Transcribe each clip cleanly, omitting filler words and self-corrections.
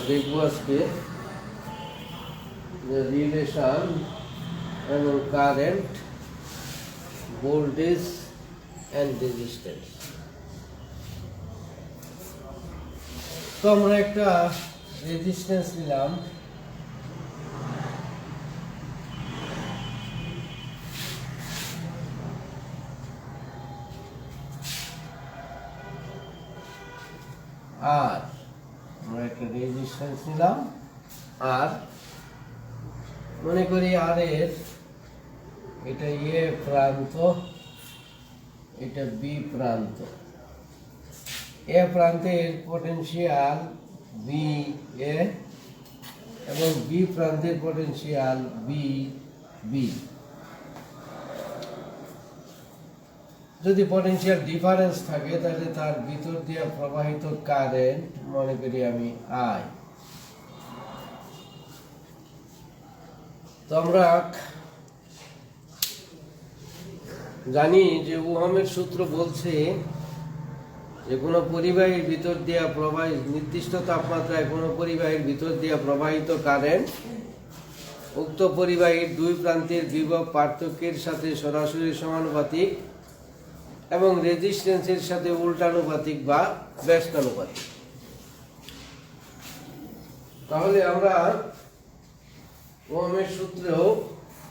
দেখব আজকে যে রিলেশন এবং কারেন্ট, ভোল্টেজ অ্যান্ড রেজিস্ট্যান্স। তো আমরা একটা রেজিস্ট্যান্স নিলাম, আর আমরা একটা রেজিস্ট্যান্স নিলাম আর মনে করি আর এর এটা এ প্রান্ত, এটা বি প্রান্ত। এ প্রান্তের পটেনশিয়াল বি এ এবং বি প্রান্তের পটেনশিয়াল বি বি। যদি পটেনশিয়াল ডিফারেন্স থাকে তাহলে তার ভিতর দিয়ে প্রবাহিত কারেন্ট মনে করি আমি আই। তো আমরা জানি যে ওহমের সূত্র বলছে যে কোনো পরিবাহীর ভিতর দিয়া প্রবাহিত নির্দিষ্ট তাপমাত্রায় কোনো পরিবাহীর ভিতর দিয়া প্রবাহিত কারেন্ট উক্ত পরিবাহীর দুই প্রান্তের বিভব পার্থক্যের সাথে সরাসরি সমানুপাতিক এবং রেজিস্ট্যান্সের সাথে উল্টানুপাতিক বা ব্যস্তানুপাতিক। তাহলে আমরা ওহমের সূত্রেও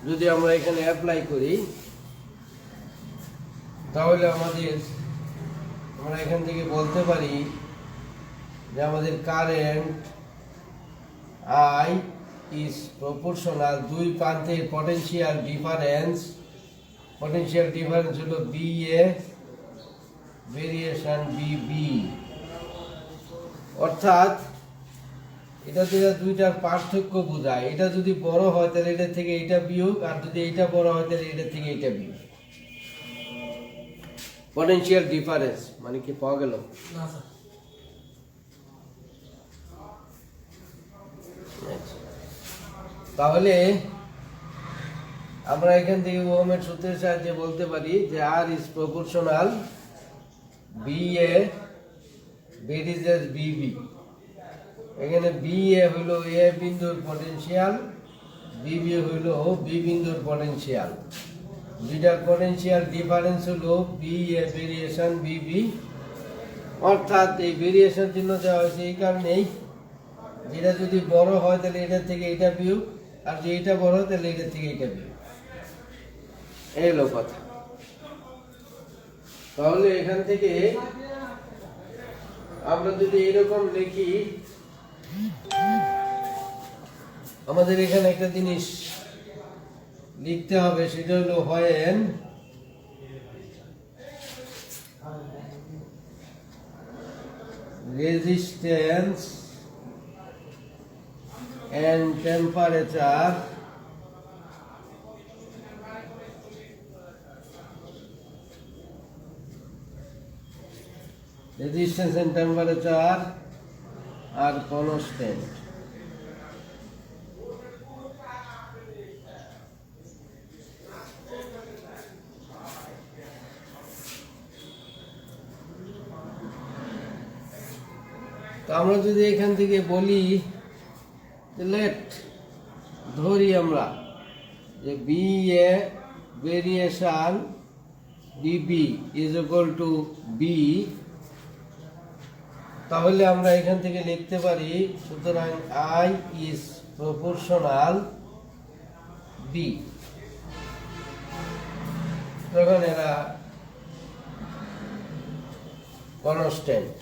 যদি আমরা এখানে অ্যাপ্লাই করি তাহলে আমরা এখান থেকে বলতে পারি যে আমাদের কারেন্ট আই ইজ প্রপোর্শনাল দুই প্রান্তের পটেনশিয়াল ডিফারেন্স হলো V A variation B B. অর্থাৎ এটা থেকে দুইটার পার্থক্য বোঝায়। এটা যদি বড় হয় তাহলে এটা থেকে এটা বিয়োগ, আর যদি এটা বড় হয় তাহলে এটা থেকে এটা বিয়োগ। পটেনশিয়াল ডিফারেন্স মানে কি পাওয়া গেল? তাহলে আমরা এখান থেকে ওহমের সূত্রের সাহায্যে বলতে পারি যে R is proportional V A variation B B. এখানে বি এ হইল এ বিন্দুর পটেনশিয়াল, বি বি হইল বি বিন্দুর পটেনশিয়াল। দুইটার পটেনশিয়াল ডিফারেন্স হলো V A variation B B. অর্থাৎ এই ভেরিয়েশন চিহ্ন দেওয়া হয়েছে এই কারণেই, যেটা যদি বড় হয় তাহলে এটা থেকে এটা বিয়োগ, আর যদি এটা বড় হয় তাহলে এটা থেকে এটা বিয়োগ। এই হলো কথা। তাহলে এখান থেকে আমরা যদি এরকম লিখি, আমাদের এখানে একটা জিনিস লিখতে হবে, সেটা হলো when resistance and temperature are constant. তো আমরা যদি এখান থেকে বলি, ধরি আমরা যে B A variation B B is equal to B, তাহলে আমরা এখান থেকে লিখতে পারি সুতরাং আই ইজ প্রপোর্শনাল বি। তখন এরা কনস্ট্যান্ট।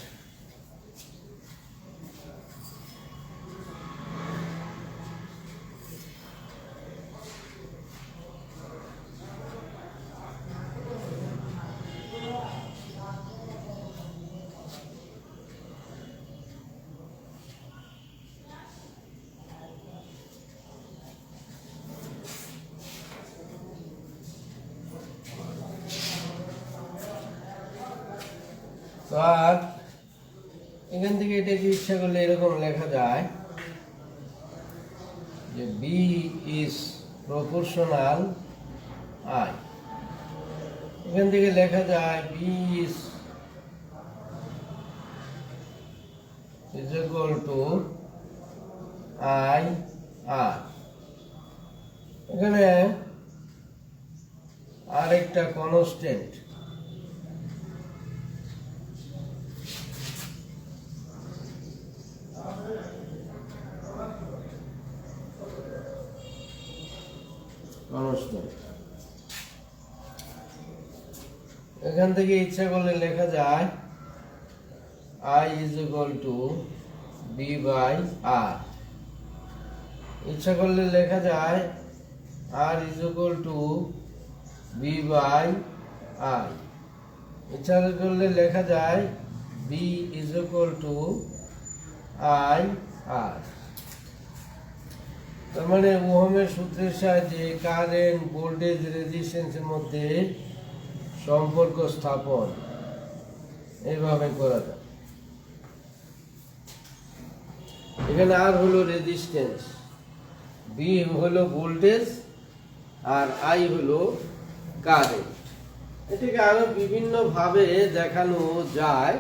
আর এখান থেকে এটাকে ইচ্ছা করলে এরকম লেখা যায় যে বি ইজ প্রপোর্শনাল আই। এখান থেকে লেখা যায় V is equal to I R. এখানে আরেকটা কনস্ট্যান্ট এখান থেকে ইচ্ছা করলে লেখা যায় I is equal to B by R। ইচ্ছা করলে লেখা যায় R is equal to B by I। ইচ্ছা করলে লেখা যায় B is equal to I R। তার মানে ওহমের সূত্রের সাহায্যে কারেন্ট, ভোল্টেজ, রেজিস্ট্যান্সের মধ্যে সম্পর্ক স্থাপন এইভাবে করা যায়। এখানে আর হলো রেজিস্ট্যান্স, বি হলো ভোল্টেজ, আর আই হলো কারেন্ট। এটাকে আরো বিভিন্ন ভাবে দেখানো যায়।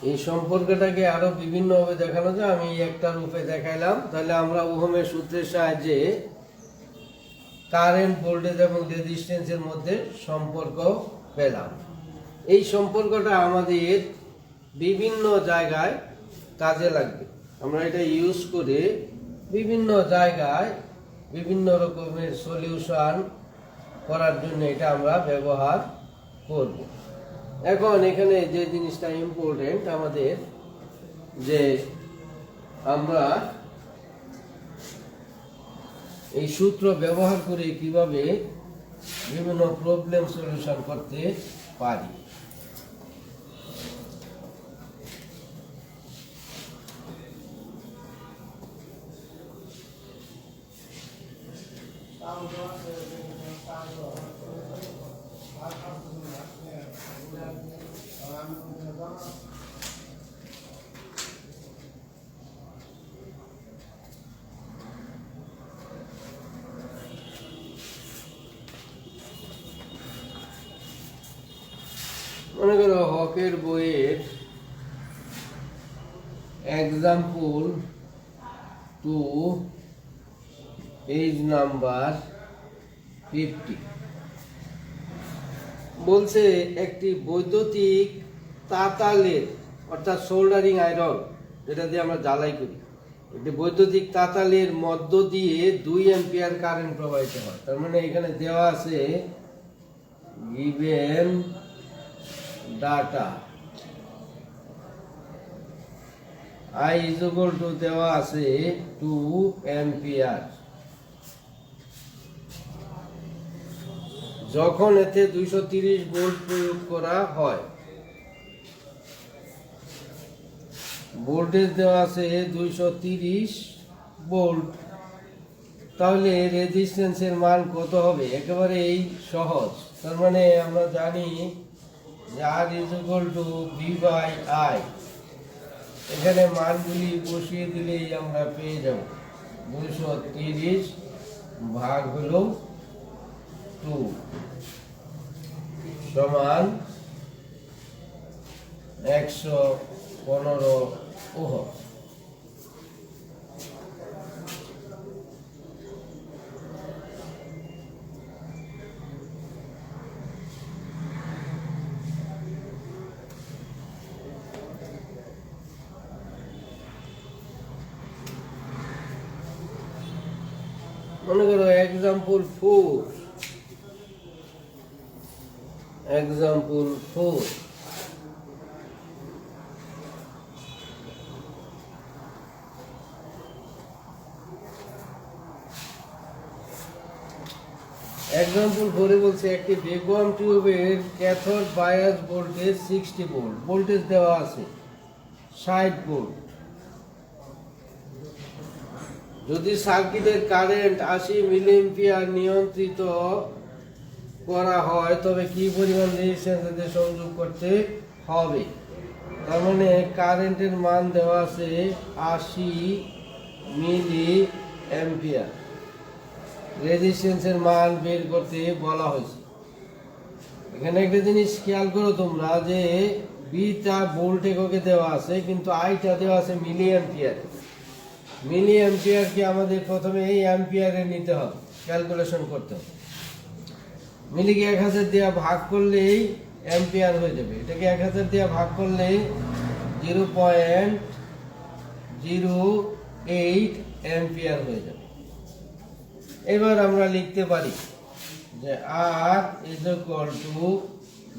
এই সম্পর্কটাকে আরো বিভিন্ন ভাবে দেখানো যায়। আমি একটা রূপে দেখাইলাম। তাহলে আমরা ওহমের সূত্রের সাহায্যে কারেন্ট, ভোল্টেজ এবং রেজিস্ট্যান্সের মধ্যে সম্পর্ক পেলাম। এই সম্পর্কটা আমাদের বিভিন্ন জায়গায় কাজে লাগবে। আমরা এটা ইউজ করে বিভিন্ন জায়গায় বিভিন্ন রকমের সলিউশন করার জন্য এটা আমরা ব্যবহার করব। এখন এখানে যে জিনিসটা ইম্পর্টেন্ট আমাদের, যে আমরা এই সূত্র ব্যবহার করে কিভাবে বিভিন্ন প্রবলেম সলিউশন করতে পারি। মনে করো হকের বইয়ের এক্সাম্পল 2 পেজ নাম্বার 50 বলছে একটি বৈদ্যুতিক তাতালের অর্থাৎ সোল্ডারিং আয়রন, যেটা দিয়ে আমরা জ্বালাই করি, একটি বৈদ্যুতিক তাতালের মধ্য দিয়ে 2 অ্যাম্পিয়ার কারেন্ট প্রবাহিত হয়। তার মানে এখানে দেওয়া আছে given data I is equal to দেওয়া আছে 2 অ্যাম্পিয়ার। যখন এতে 230 ভোল্ট প্রয়োগ করা হয়, ভোল্টেজ দেওয়া আছে 230 ভোল্ট, তাহলে রেজিস্ট্যান্সের মান কত হবে? একেবারে এই সহজ। তার মানে আমরা জানি যে R is equal to B by I। এখানে মানগুলি বসিয়ে দিলেই আমরা পেয়ে যাব 230 ভাগ হলো 2 সমান 115 ওহম। মনে করো এক্সাম্পল 4 এক্সাম্পল 4 এক্সাম্পল 4 বলছে একটি ভ্যাকুয়াম টিউবের cathode bias voltage 60 volt, voltage দেওয়া আছে 60 ভোল্ট। যদি সার্কিটের কারেন্ট 80 মিলিঅ্যাম্পিয়ার নিয়ন্ত্রিত করা হয় তবে কি পরিমাণ রেজিস্ট্যান্স সংযোগ করতে হবে? তার মানে কারেন্টের মান দেওয়া আছে 80 মিলিঅ্যাম্পিয়ার, রেজিস্ট্যান্সের মান বের করতে বলা হয়েছে। এখানে একটা জিনিস খেয়াল করো তোমরা, যে বিটা ভোল্ট এককে দেওয়া আছে, কিন্তু আইটা দেওয়া আছে মিলি অ্যাম্পিয়ারে। মিলি অ্যাম্পিয়ারকে আমাদের প্রথমে এই অ্যাম্পিয়ারে নিতে হবে, ক্যালকুলেশন করতে হবে। মিলিকে 1000 দিয়ে ভাগ করলেই অ্যাম্পিয়ার হয়ে যাবে। এটাকে 1000 দিয়ে ভাগ করলে 0.08 অ্যাম্পিয়ার হয়ে যাবে। এবার আমরা লিখতে পারি যে R is equal to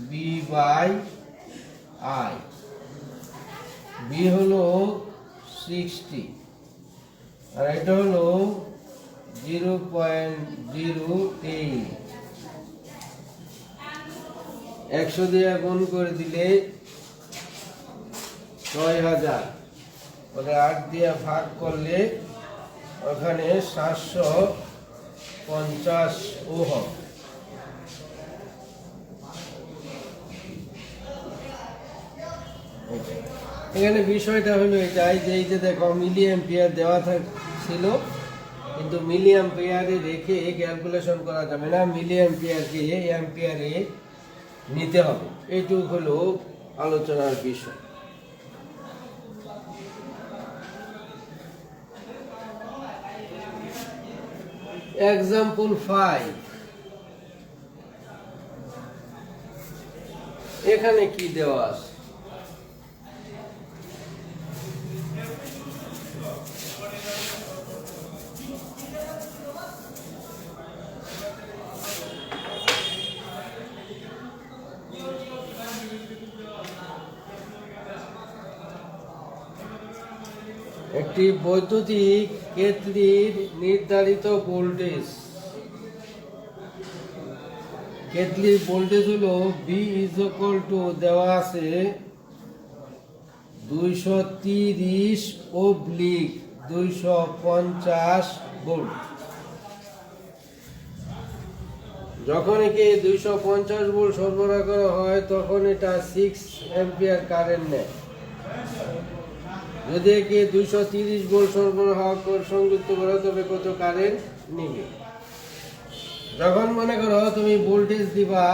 B by I। B হলো 60 আর এটা হলো 0.08। 100 দিয়ে গুণ করে দিলে 6000, ওটা 8 দিয়ে ভাগ করলে ওখানে 750 ওহম। এখানে বিষয়টা হলো এটাই যে এই যে দেখো মিলি অ্যাম্পিয়ার দেওয়া ছিল, কিন্তু মিলি অ্যাম্পিয়ারে রেখে ক্যালকুলেশন করা যাবে না, মিলি অ্যাম্পিয়ারকে অ্যাম্পিয়ারে নিতে হবে। এইটুকু হলো আলোচনার বিষয়। এক্সাম্পল 5, এখানে কি দেওয়া আছে? একটি বৈদ্যুতিক কেটলির নির্ধারিত ভোল্টেজ, কেটলির ভোল্টেজ হলো V is equal to দেওয়া আছে 230/250 ভোল্ট। যখন একে 250 ভোল্ট সরবরাহ করা হয় তখন এটা 6 অ্যাম্পিয়ার কারেন্ট নেয়। যদি একে 230 ভোল্ট সরবরাহ সংযুক্ত করো তবে কত কারেন্ট নিবে? যখন মনে করো তুমি ভোল্টেজ দিবা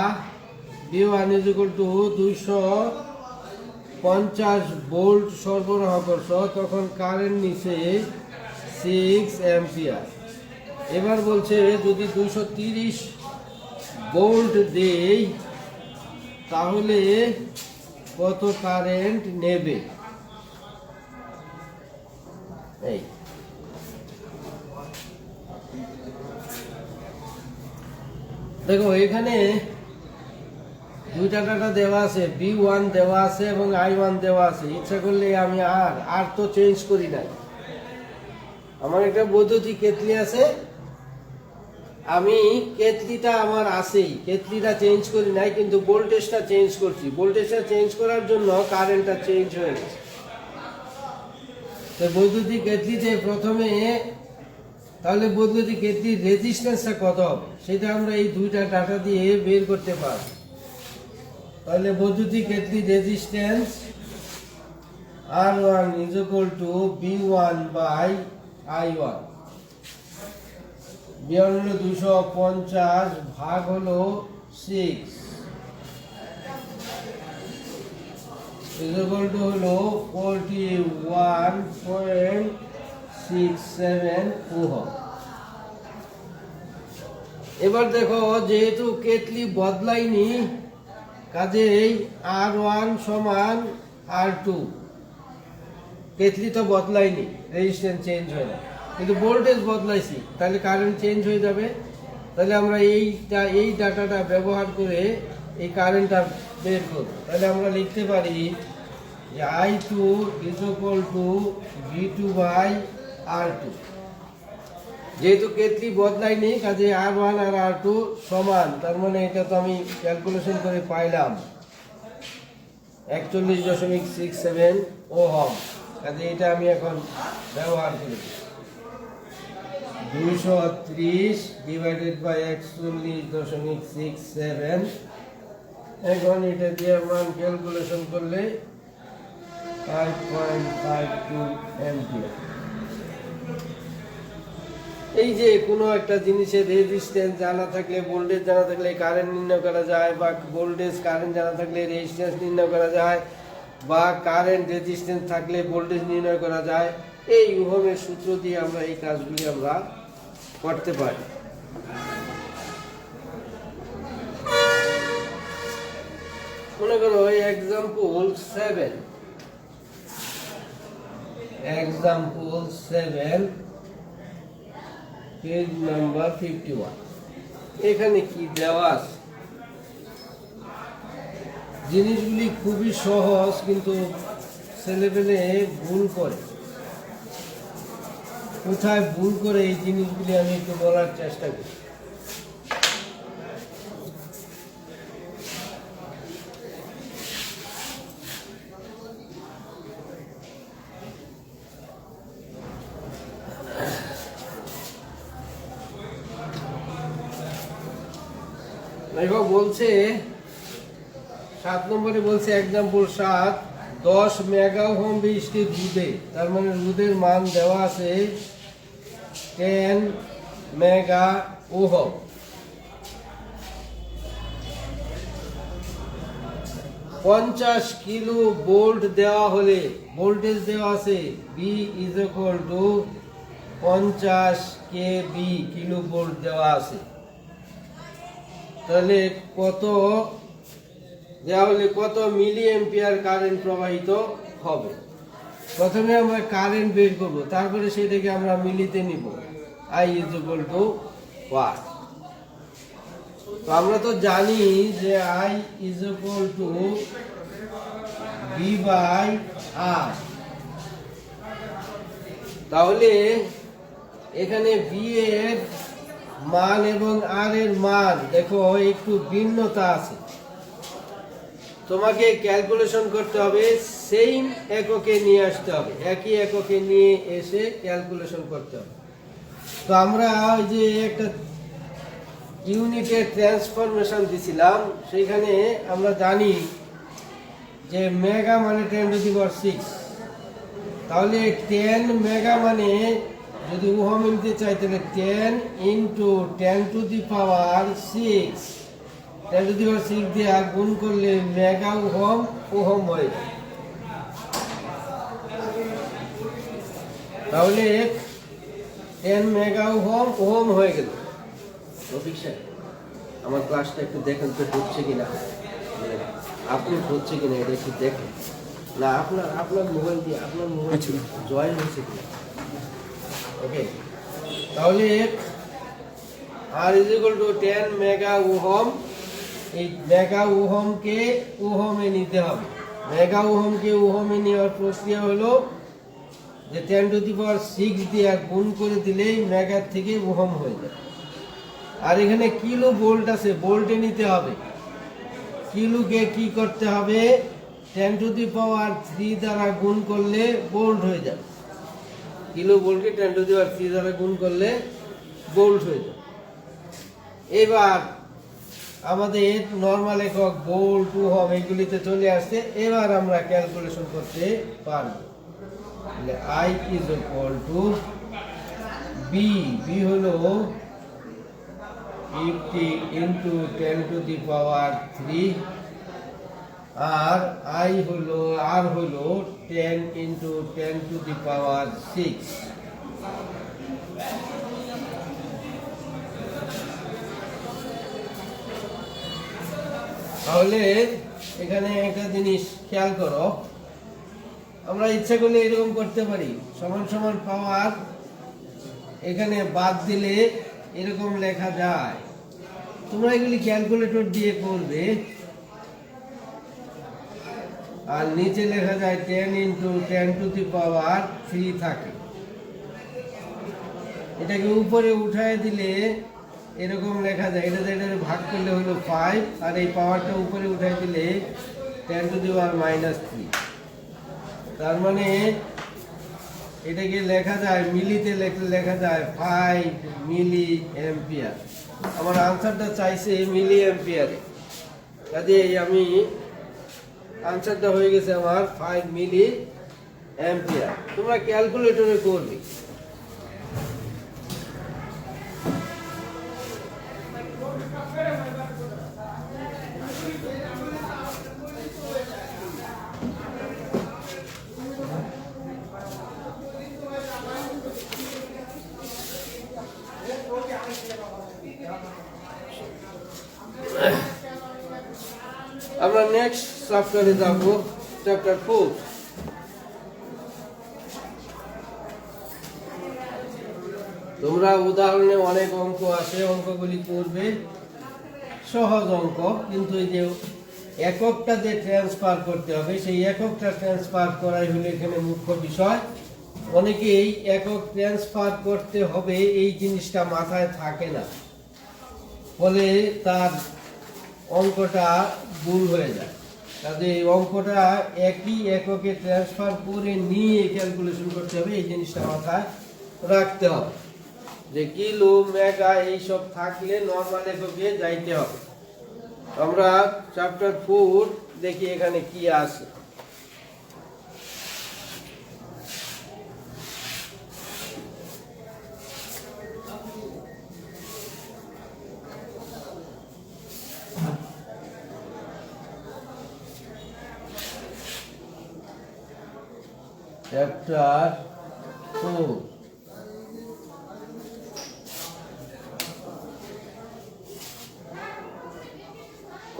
V1 is equal to 250 volt সরবরাহ করছো, তখন কারেন্ট নিছে 6 অ্যাম্পিয়ার। এবার বলছে যদি 230 ভোল্ট দেই তাহলে কত কারেন্ট নেবে? এই দেখো এখানে দুইটা ডাটা দেওয়া আছে, B1 দেওয়া আছে এবং I1 দেওয়া আছে। ইচ্ছা করলে আমি আর তো চেঞ্জ করি নাই। আমার একটা বৈদ্যুতিক কেটলি আছে, আমি কেটলিটা আমার আছেই, কেটলিটা চেঞ্জ করি নাই, কিন্তু ভোল্টেজটা চেঞ্জ করছি। ভোল্টেজটা চেঞ্জ করার জন্য কারেন্টটা চেঞ্জ হয়ে গেছে। তো বৈদ্যুতিক কেটলিতে প্রথমে তাহলে বৈদ্যুতিক কেটলির রেজিস্ট্যান্সটা কত হবে সেটা আমরা এই দুইটা ডাটা দিয়ে বের করতে পারব। তাহলে বৈদ্যুতিক কেটলির resistance R1 is equal to B1 by I1। B1 হলো 250 ভাগ হলো 6 is equal to হলো 41.67 ওহম। এবার দেখো যেহেতু কেটলি বদলায়নি কাজেই R1 সমান R2, কেটলি তো বদলায়নি, রেজিস্ট্যান্স চেঞ্জ হয় না, কিন্তু ভোল্টেজ বদলাইছি, তাহলে কারেন্ট চেঞ্জ হয়ে যাবে। তাহলে আমরা এই ডাটাটা ব্যবহার করে এই কারেন্টটা বের করব। তাহলে আমরা লিখতে পারি যে I2 is equal to V2 by R2। যেহেতু কেটলি বদলায়নি কাজে R1 আর R2 সমান, তার মানে এটা তো আমি ক্যালকুলেশন করে পাইলাম 41.67 ওহম। কাজে এটা আমি এখন ব্যবহার করি 230 ডিভাইডেড বাই 41.67। এখন এটা দিয়ে মান ক্যালকুলেশন করলে 5.52 অ্যাম্পিয়ার। এই যে কোনো একটা জিনিসের রেজিস্ট্যান্স জানা থাকলে, ভোল্টেজ জানা থাকলে কারেন্ট নির্ণয় করা যায়, বা ভোল্টেজ কারেন্ট জানা থাকলে রেজিস্ট্যান্স নির্ণয় করা যায়। বা কারেন্ট রেজিস্ট্যান্স থাকলে ভোল্টেজ নির্ণয় করা যায়। এই ওহমের সূত্র দিয়ে আমরা এই কাজগুলি আমরা করতে পারি। মনে করো এক্সাম্পল 7 পেজ নাম্বার 51। এখানে কি দেওয়া আছে? জিনিসগুলি খুবই সহজ, কিন্তু ছেলেপেলে ভুল করে। কোথায় ভুল করে এই জিনিসগুলি আমি একটু বলার চেষ্টা করি। লেখক বলছে 7 নম্বরে বলছে এক্সাম্পল 7, 10 মেগা ওহম বিশিষ্ট রোধে, তার মানে রোধের মান দেওয়া আছে 10 মেগা ওহম। পঞ্চাশ কিলো ভোল্ট দেওয়া হলে ভোল্টেজ দেওয়া আছে B is equal to 50 KV, kilo volt দেওয়া আছে। তাহলে কত দেওয়া হলে কত মিলি অ্যাম্পিয়ার কারেন্ট প্রবাহিত হবে? প্রথমে আমরা কারেন্ট বের করব, তারপরে সেটাকে আমরা মিলিতে নিব। I is equal to watt. তো আমরা তো জানি যে I is equal to V by R। তাহলে এখানে V এর মান এবং R এর মান দেখো একটু ভিন্নতা আছে। তোমাকে ক্যালকুলেশন করতে হবে, সেম এককে নিয়ে আসতে হবে, একই এককে নিয়ে এসে ক্যালকুলেশন করতে হবে। তো আমরা ওই যে একটা ইউনিটের ট্রান্সফরমেশন দিছিলাম, সেখানে আমরা জানি যে মেগা মানে 10⁶। তাহলে 10 মেগা মানে যদি ওহম নিতে চাই তাহলে 10 ইন্টু 10⁶, 10⁶ দিয়ে গুণ করলে মেগা ওহম ওহম হয়ে যায়। তাহলে 10 মেগা ওহম ওহম হয়ে গেল। রফিক সাহেব, আমার ক্লাসটা একটু দেখেন তো হচ্ছে কিনা, আপলোড হচ্ছে কিনা, এটা একটু দেখেন না। আপনার মোবাইল দিয়ে আপনার মোবাইল জয়েন হচ্ছে কিনা। ওকে, তাহলে R is equal two 10 mega ohm. এই মেগা ওহমকে ওহমে নিতে হবে। মেগা ওহমকে ওহমে নেওয়ার প্রক্রিয়া হলো যে 10⁶ দিয়ে গুণ করে দিলেই মেগার থেকে ওহম হয়ে যায়। আর এখানে কিলো ভোল্ট আছে, ভোল্টে নিতে হবে। কিলোকে কি করতে হবে? 10⁻³ দ্বারা গুণ করলে ভোল্ট হয়ে যাবে। কিলো ভোল্টকে 10⁻³ দ্বারা গুণ করলে ভোল্ট হয়ে যাবে। এবার আমাদের নর্মাল একক ভোল্ট ওহম এগুলিতে চলে আসছে। এবার আমরা ক্যালকুলেশন করতে পারবো। তাহলে I is equal two B হলো 50 ইন্টু 10⁻³ আর R হলো 10 ইন্টু 10⁶। তাহলে এখানে একটা জিনিস খেয়াল করো, আমরা ইচ্ছা করলে এরকম করতে পারি, সমান সমান পাওয়ার এখানে বাদ দিলে এরকম লেখা যায়। তোমরা এগুলি ক্যালকুলেটর দিয়ে করবে। আর নিচে লেখা যায় 10 ইন্টু 10⁻³ থাকে। এটাকে উপরে উঠায় দিলে এরকম লেখা যায়। এটা ভাগ করলে হলো 5, আর এই পাওয়ারটা উপরে উঠায় দিলে 10⁻³ তার মানে এটাকে লেখা যায় মিলিতে, লেখা যায় 5 মিলি অ্যাম্পিয়ার। আমার আনসারটা চাইছে মিলি অ্যাম্পিয়ারে, কাজে আমি আনসারটা হয়ে গেছে আমার 5 মিলি অ্যাম্পিয়ার। তোমরা ক্যালকুলেটরে করবে। আমরা নেক্সট চ্যাপ্টারে যাব, চ্যাপ্টার 4। তোমরা উদাহরণে অনেক অঙ্ক আছে, অঙ্কগুলি করবে, সহজ অঙ্ক, কিন্তু এই যে এককটা যে ট্রান্সফার করতে হবে সেই এককটা ট্রান্সফার করাই হলো এখানে মুখ্য বিষয়। অনেকেই একক ট্রান্সফার করতে হবে এই জিনিসটা মাথায় থাকে না, ফলে তার অঙ্কটা ভুল হয়ে যায়। কাজে এই অঙ্কটা একই এককে ট্রান্সফার করে নিয়ে ক্যালকুলেশন করতে হবে, এই জিনিসটা মাথায় রাখতে হবে যে কিলো মেগা এইসব থাকলে নর্মাল এককে যাইতে হবে। আমরা চ্যাপ্টার 4 দেখি এখানে কি আছে। Chapter 4,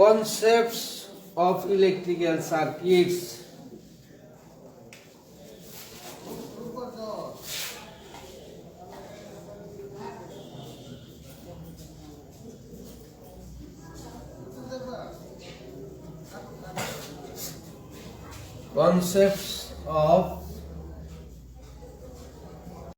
concepts of electrical circuits। concepts of